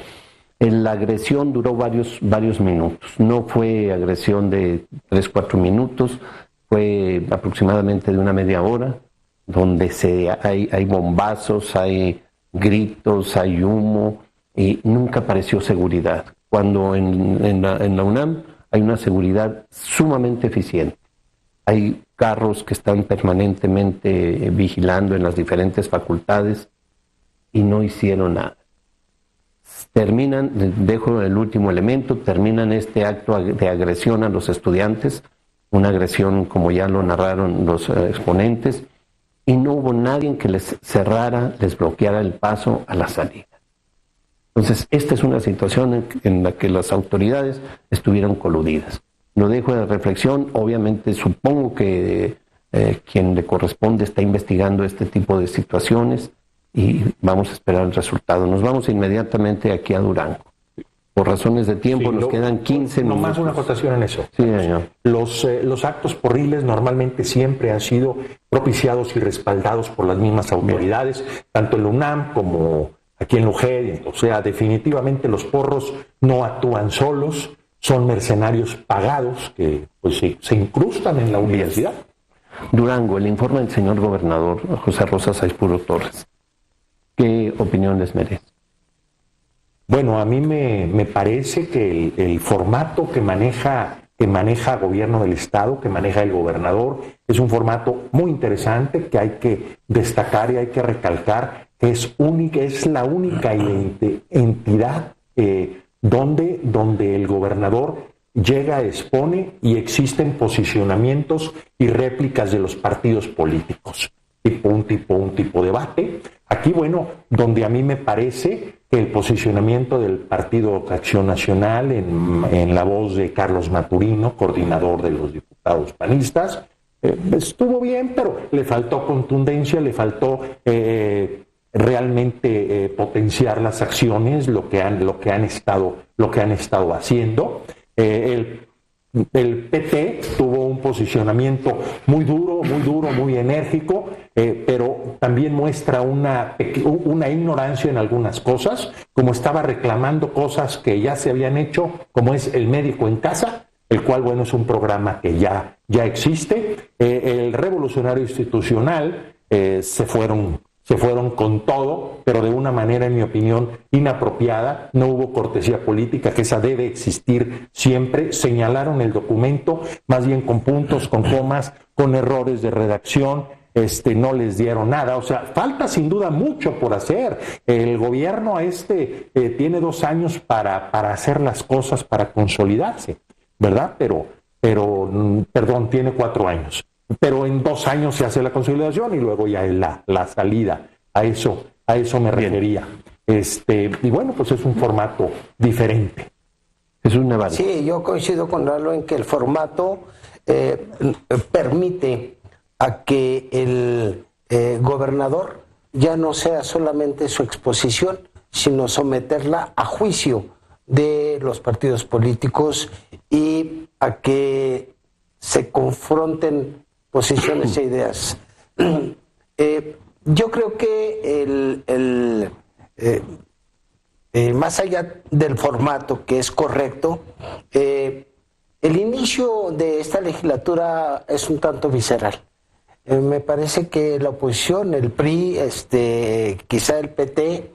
La agresión duró varios minutos, no fue agresión de 3-4 minutos, fue aproximadamente de una media hora, donde hay bombazos, hay gritos, hay humo, y nunca apareció seguridad. Cuando en la UNAM hay una seguridad sumamente eficiente. Hay carros que están permanentemente vigilando en las diferentes facultades y no hicieron nada. Terminan, dejo el último elemento, terminan este acto de agresión a los estudiantes, una agresión como ya lo narraron los exponentes, y no hubo nadie que les cerrara, les bloqueara el paso a la salida. Entonces, esta es una situación en la que las autoridades estuvieron coludidas. Lo dejo de reflexión, obviamente supongo que quien le corresponde está investigando este tipo de situaciones y vamos a esperar el resultado. Nos vamos inmediatamente aquí a Durango. Por razones de tiempo nos quedan 15 minutos. Nomás una acotación en eso. Sí, señor. Los actos porriles normalmente siempre han sido propiciados y respaldados por las mismas autoridades, tanto en la UNAM como aquí en la UGED. O sea, definitivamente los porros no actúan solos, son mercenarios pagados que pues, se incrustan en la universidad. Durango, el informe del señor gobernador José Rosa Saizpuro Torres. ¿Qué opinión les merece? Bueno, a mí me parece que el formato que maneja Gobierno del Estado, que maneja el gobernador, es un formato muy interesante que hay que destacar y hay que recalcar que es la única entidad donde el gobernador llega, expone y existen posicionamientos y réplicas de los partidos políticos. Un tipo de debate. Aquí, bueno, donde a mí me parece que el posicionamiento del Partido Acción Nacional en la voz de Carlos Maturino, coordinador de los diputados panistas, estuvo bien, pero le faltó contundencia, le faltó realmente potenciar las acciones, lo que han estado haciendo. El PT tuvo un posicionamiento muy duro, muy enérgico, pero también muestra una ignorancia en algunas cosas, como estaba reclamando cosas que ya se habían hecho, como es el médico en casa, el cual, bueno, es un programa que ya existe. El Revolucionario Institucional se fueron con todo, pero de una manera, en mi opinión, inapropiada. No hubo cortesía política, que esa debe existir siempre. Señalaron el documento, más bien con puntos, con comas, con errores de redacción. No les dieron nada. O sea, falta sin duda mucho por hacer. El gobierno tiene 2 años para hacer las cosas, para consolidarse, ¿verdad? Pero tiene 4 años. Pero en 2 años se hace la consolidación y luego ya es la salida. A eso me refería. Y bueno, pues es un formato diferente. Es un Navarro. Sí, yo coincido con Lalo en que el formato permite a que el gobernador ya no sea solamente su exposición, sino someterla a juicio de los partidos políticos y a que se confronten posiciones e ideas. Yo creo que más allá del formato, que es correcto, el inicio de esta legislatura es un tanto visceral. Me parece que la oposición, el PRI, quizá el PT,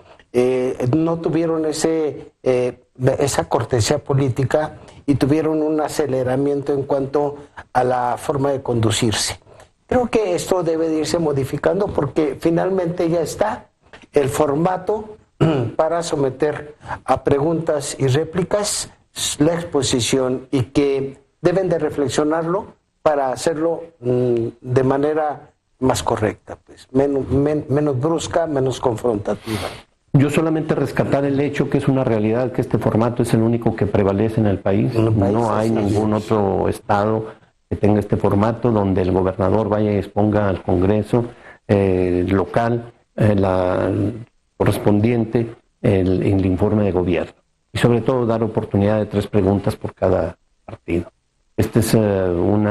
no tuvieron esa cortesía política y tuvieron un aceleramiento en cuanto a la forma de conducirse. Creo que esto debe de irse modificando porque finalmente ya está el formato para someter a preguntas y réplicas la exposición y que deben de reflexionarlo para hacerlo de manera más correcta, pues, menos brusca, menos confrontativa. Yo solamente rescatar el hecho que es una realidad, que este formato es el único que prevalece en el país. No hay ningún otro estado que tenga este formato donde el gobernador vaya y exponga al Congreso local la correspondiente el informe de gobierno. Y sobre todo dar oportunidad de 3 preguntas por cada partido. Este es un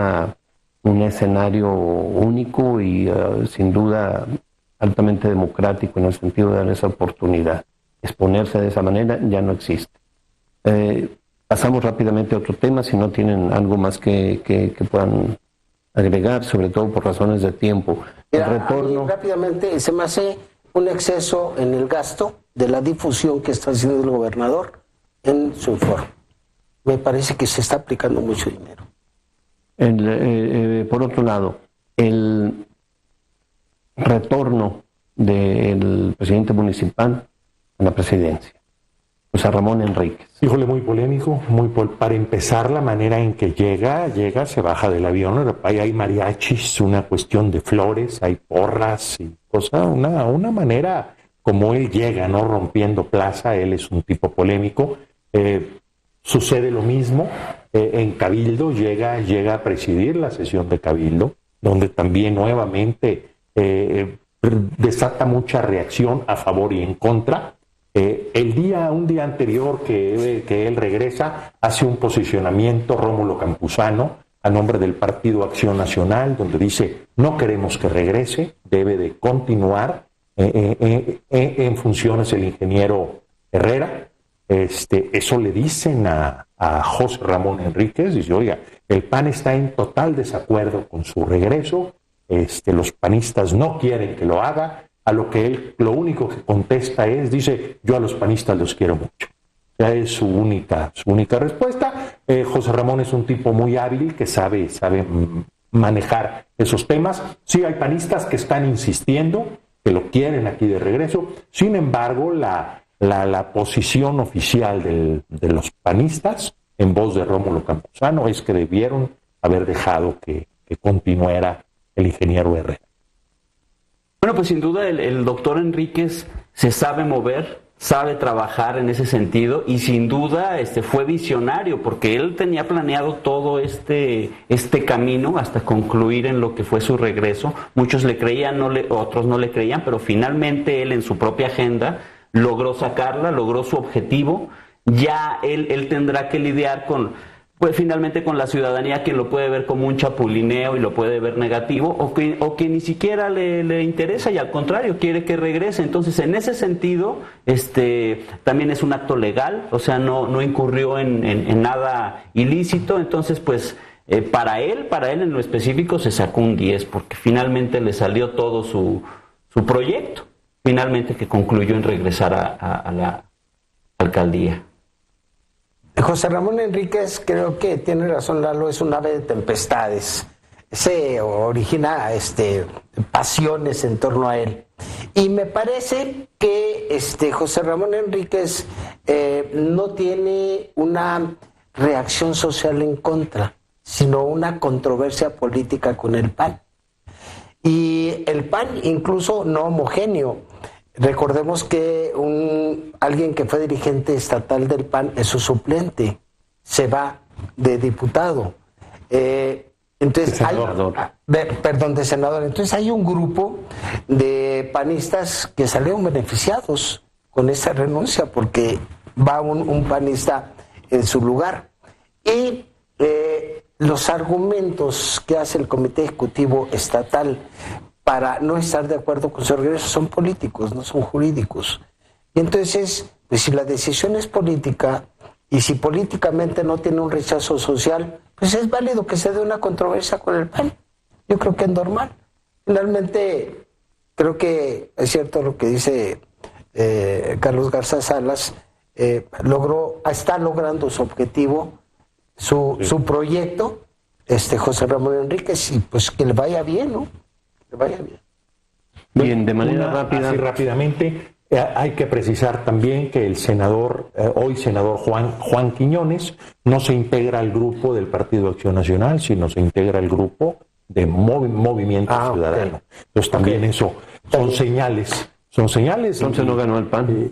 escenario único y sin duda altamente democrático en el sentido de dar esa oportunidad. Exponerse de esa manera ya no existe. Pasamos rápidamente a otro tema, si no tienen algo más que puedan agregar, sobre todo por razones de tiempo. Mira, el retorno... rápidamente, se me hace un exceso en el gasto de la difusión que está haciendo el gobernador en su informe. Me parece que se está aplicando mucho dinero. Por otro lado, el retorno del presidente municipal a la presidencia, José Ramón Enríquez. Híjole, muy polémico, para empezar, la manera en que llega, se baja del avión, hay mariachis, una cuestión de flores, hay porras y cosas, una manera como él llega, ¿no? Rompiendo plaza, él es un tipo polémico. Sucede lo mismo en Cabildo, llega a presidir la sesión de Cabildo, donde también nuevamente desata mucha reacción a favor y en contra. Un día anterior que él regresa, hace un posicionamiento Rómulo Campuzano a nombre del Partido Acción Nacional, donde dice, no queremos que regrese, debe de continuar en funciones el ingeniero Herrera. Eso le dicen a José Ramón Enríquez, dice, oiga, el PAN está en total desacuerdo con su regreso, los panistas no quieren que lo haga, a lo que él lo único que contesta dice, yo a los panistas los quiero mucho. Ya es su única respuesta. José Ramón es un tipo muy hábil que sabe manejar esos temas. Sí hay panistas que están insistiendo, que lo quieren aquí de regreso. Sin embargo, la posición oficial de los panistas, en voz de Rómulo Campuzano, es que debieron haber dejado que continuara el ingeniero Herrera. Bueno, pues sin duda el doctor Enríquez se sabe mover, sabe trabajar en ese sentido y sin duda fue visionario porque él tenía planeado todo este camino hasta concluir en lo que fue su regreso. Muchos le creían, otros no le creían, pero finalmente él en su propia agenda logró sacarla, logró su objetivo. Ya él tendrá que lidiar finalmente con la ciudadanía, quien lo puede ver como un chapulineo y lo puede ver negativo, o que ni siquiera le interesa y al contrario quiere que regrese. Entonces, en ese sentido, también es un acto legal, o sea, no incurrió en nada ilícito. Entonces, pues, para él en lo específico se sacó un 10, porque finalmente le salió todo su proyecto, finalmente que concluyó en regresar a la alcaldía. José Ramón Enríquez, creo que tiene razón Lalo, es un ave de tempestades. Se origina pasiones en torno a él. Y me parece que José Ramón Enríquez no tiene una reacción social en contra, sino una controversia política con el PAN. Y el PAN incluso no homogéneo. Recordemos que alguien que fue dirigente estatal del PAN es su suplente, se va de diputado. Entonces de senador. Entonces hay un grupo de panistas que salieron beneficiados con esa renuncia porque va un panista en su lugar. Y los argumentos que hace el Comité Ejecutivo Estatal para no estar de acuerdo con su regreso son políticos, no son jurídicos. Y entonces, pues si la decisión es política y si políticamente no tiene un rechazo social, pues es válido que se dé una controversia con el PAN. Yo creo que es normal. Finalmente, creo que es cierto lo que dice Carlos Garza Salas, está logrando su objetivo, su proyecto, José Ramón Enríquez, y pues que le vaya bien, ¿no? Que vaya bien. Bien, de manera rápida. Así rápidamente, hay que precisar también que el senador, hoy senador Juan Quiñones, no se integra al grupo del Partido Acción Nacional, sino se integra al grupo de Movimiento Ciudadano. Okay. Entonces también eso son señales Son señales. Entonces no ganó el PAN.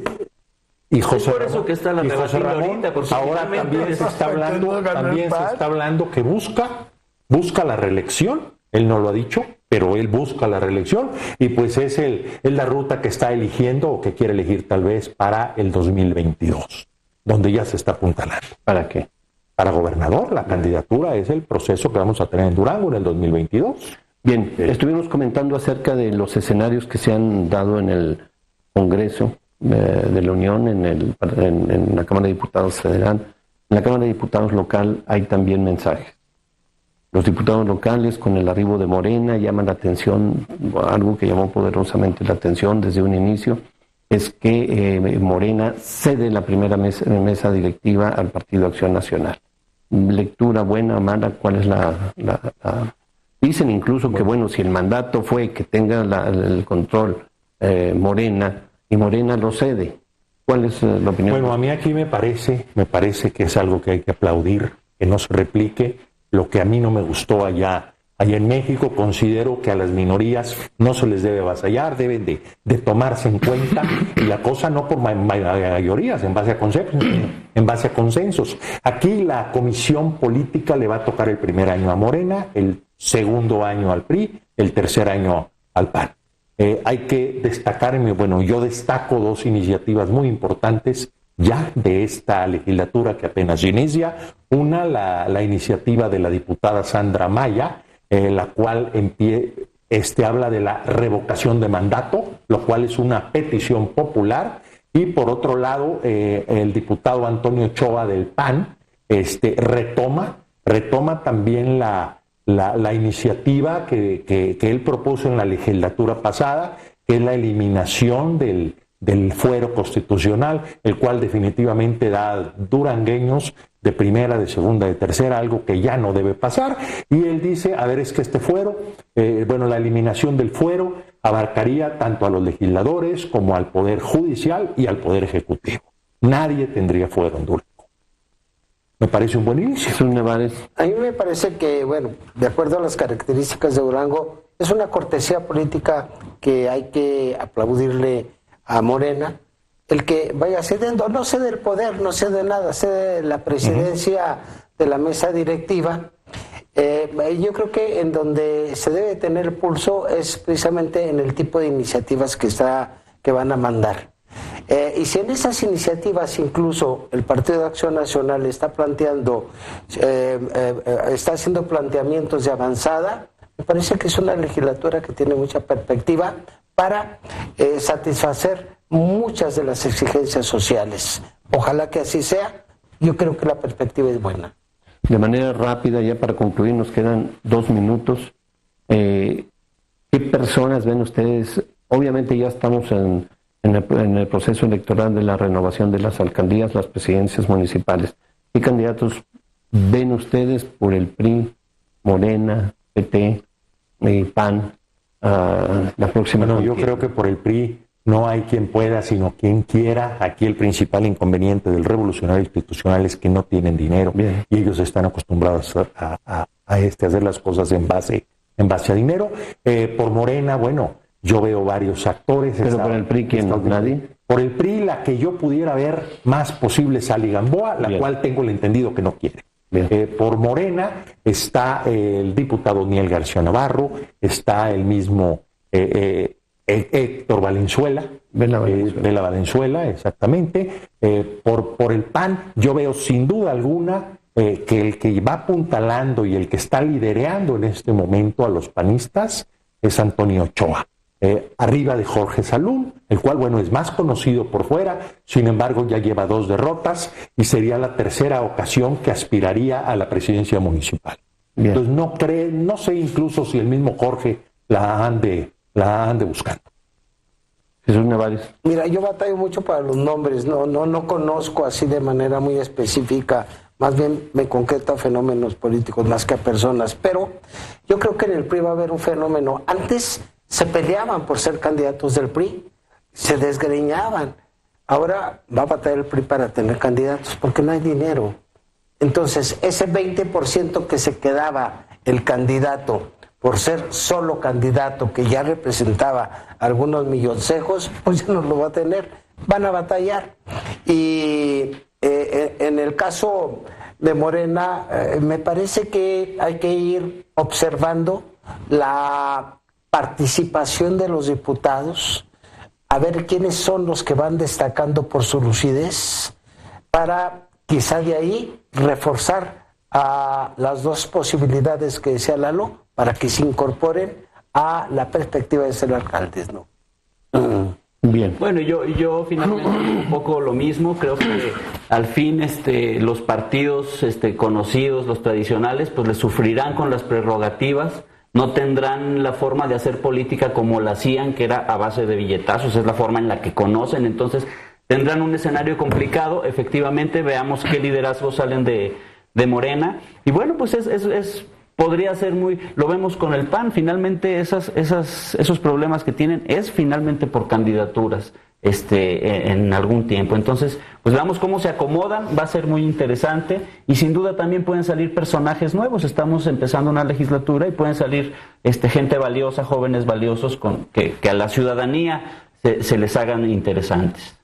Y José es por eso que está la rebatiendo ahorita, porque ahora también se está hablando que busca la reelección. Él no lo ha dicho, pero él busca la reelección y pues es la ruta que está eligiendo o que quiere elegir tal vez para el 2022, donde ya se está apuntalando. ¿Para qué? Para gobernador, la candidatura es el proceso que vamos a tener en Durango en el 2022. Bien, estuvimos comentando acerca de los escenarios que se han dado en el Congreso de la Unión, en la Cámara de Diputados Federal. En la Cámara de Diputados local hay también mensajes. Los diputados locales, con el arribo de Morena, llaman la atención, algo que llamó poderosamente la atención desde un inicio, es que Morena cede la primera mesa directiva al Partido Acción Nacional. Lectura buena, mala, ¿cuál es la... Dicen incluso que, bueno, si el mandato fue que tenga el control Morena, y Morena lo cede. ¿Cuál es la opinión? Bueno, a mí aquí me parece que es algo que hay que aplaudir, que no se replique. Lo que a mí no me gustó allá en México, considero que a las minorías no se les debe avasallar, deben de tomarse en cuenta, y la cosa no por mayorías, en base a consensos. Aquí la comisión política le va a tocar el primer año a Morena, el segundo año al PRI, el tercer año al PAN. Hay que destacar, bueno, yo destaco dos iniciativas muy importantes ya de esta legislatura que apenas inicia. Una, la iniciativa de la diputada Sandra Maya, la cual habla de la revocación de mandato, lo cual es una petición popular. Y por otro lado, el diputado Antonio Ochoa del PAN retoma también la iniciativa que él propuso en la legislatura pasada, que es la eliminación del fuero constitucional, el cual definitivamente da durangueños de primera, de segunda, de tercera, algo que ya no debe pasar. Y él dice, es que este fuero, la eliminación del fuero abarcaría tanto a los legisladores como al Poder Judicial y al Poder Ejecutivo. Nadie tendría fuero en Durango. Me parece un buen inicio. A mí me parece que, de acuerdo a las características de Durango, es una cortesía política que hay que aplaudirle a Morena, el que vaya cediendo, no cede el poder, no cede nada, cede la presidencia de la mesa directiva. Yo creo que en donde se debe tener el pulso es precisamente en el tipo de iniciativas que van a mandar. Y si en esas iniciativas incluso el Partido de Acción Nacional está haciendo planteamientos de avanzada, me parece que es una legislatura que tiene mucha perspectiva para satisfacer muchas de las exigencias sociales. Ojalá que así sea. Yo creo que la perspectiva es buena. De manera rápida, ya para concluir, nos quedan 2 minutos. ¿Qué personas ven ustedes? Obviamente ya estamos en el proceso electoral de la renovación de las alcaldías, las presidencias municipales. ¿Qué candidatos ven ustedes por el PRI, Morena, PT y PAN la próxima? Yo creo que por el PRI no hay quien pueda, sino quien quiera. Aquí el principal inconveniente del revolucionario institucional es que no tienen dinero. Bien. Y ellos están acostumbrados a hacer las cosas en base a dinero. Por Morena, yo veo varios actores. ¿Pero por el PRI quién? ¿Nadie? Por el PRI, la que yo pudiera ver más posible es Ali Gamboa, la cual tengo el entendido que no quiere. Por Morena está el diputado Niel García Navarro, está el mismo Héctor Valenzuela, Vela Valenzuela, exactamente. Por el PAN, yo veo sin duda alguna que el que va apuntalando y el que está lidereando en este momento a los panistas es Antonio Ochoa. Arriba de Jorge Salum, el cual, es más conocido por fuera, sin embargo ya lleva 2 derrotas y sería la tercera ocasión que aspiraría a la presidencia municipal. Bien. Entonces no sé incluso si el mismo Jorge la ande buscando. Jesús Nevares. Mira, yo batallo mucho para los nombres, no conozco así de manera muy específica, más bien me concreto a fenómenos políticos más que a personas, pero yo creo que en el PRI va a haber un fenómeno. Antes se peleaban por ser candidatos del PRI, se desgreñaban. Ahora va a batallar el PRI para tener candidatos porque no hay dinero. Entonces, ese 20% que se quedaba el candidato por ser solo candidato que ya representaba algunos milloncejos, pues ya no lo va a tener, van a batallar. Y en el caso de Morena, me parece que hay que ir observando la participación de los diputados, a ver quiénes son los que van destacando por su lucidez, para quizá de ahí reforzar a las dos posibilidades que decía Lalo, para que se incorporen a la perspectiva de ser alcaldes, ¿no? Bien. Bueno, yo finalmente un poco lo mismo. Creo que al fin los partidos conocidos, los tradicionales, pues les sufrirán con las prerrogativas. No tendrán la forma de hacer política como la hacían, que era a base de billetazos, es la forma en la que conocen. Entonces tendrán un escenario complicado. Efectivamente, veamos qué liderazgos salen de Morena. Y bueno, pues podría ser lo vemos con el PAN, finalmente esos problemas que tienen es finalmente por candidaturas en algún tiempo. Entonces, pues veamos cómo se acomodan, va a ser muy interesante y sin duda también pueden salir personajes nuevos. Estamos empezando una legislatura y pueden salir gente valiosa, jóvenes valiosos que a la ciudadanía se les hagan interesantes.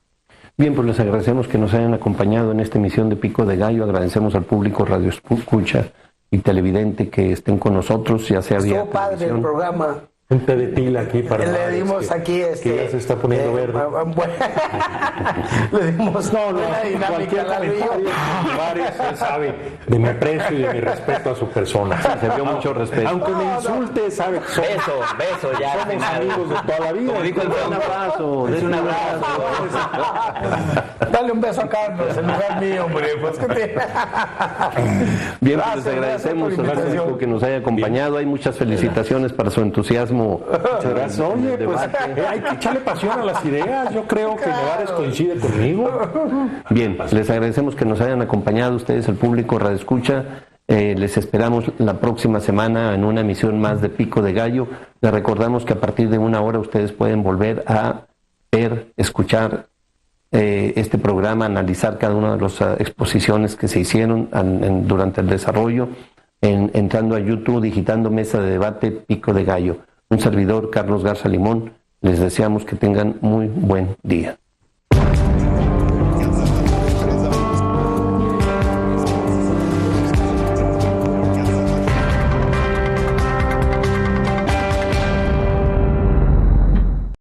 Bien, pues les agradecemos que nos hayan acompañado en esta emisión de Pico de Gallo. Agradecemos al público Radio Escucha y televidente que estén con nosotros, ya sea vía estuvo padre el programa. Un té de tila aquí para le dimos aquí que ya se está poniendo verde. Le dimos buena dinámica a la usted sabe de mi aprecio y de mi respeto a su persona. Sí, se vio mucho respeto. Aunque me insulte, sabe. Beso ya. Somos amigos de toda la vida. Como dijo un abrazo. Es un abrazo. Dale un beso a Carlos, en lugar mío, hombre. Pues que te... Bien, pues les agradecemos al público que nos haya acompañado. Hay muchas felicitaciones para su entusiasmo. Muchas gracias. Oye, pues hay que echarle pasión a las ideas. Yo creo que Nevares coincide conmigo. Bien, les agradecemos que nos hayan acompañado ustedes, el público Radio Escucha. Les esperamos la próxima semana en una emisión más de Pico de Gallo. Les recordamos que a partir de 1 hora ustedes pueden volver a ver, escuchar este programa, analizar cada una de las exposiciones que se hicieron durante el desarrollo, entrando a YouTube, digitando Mesa de Debate Pico de Gallo. Un servidor, Carlos Garza Limón, les deseamos que tengan muy buen día.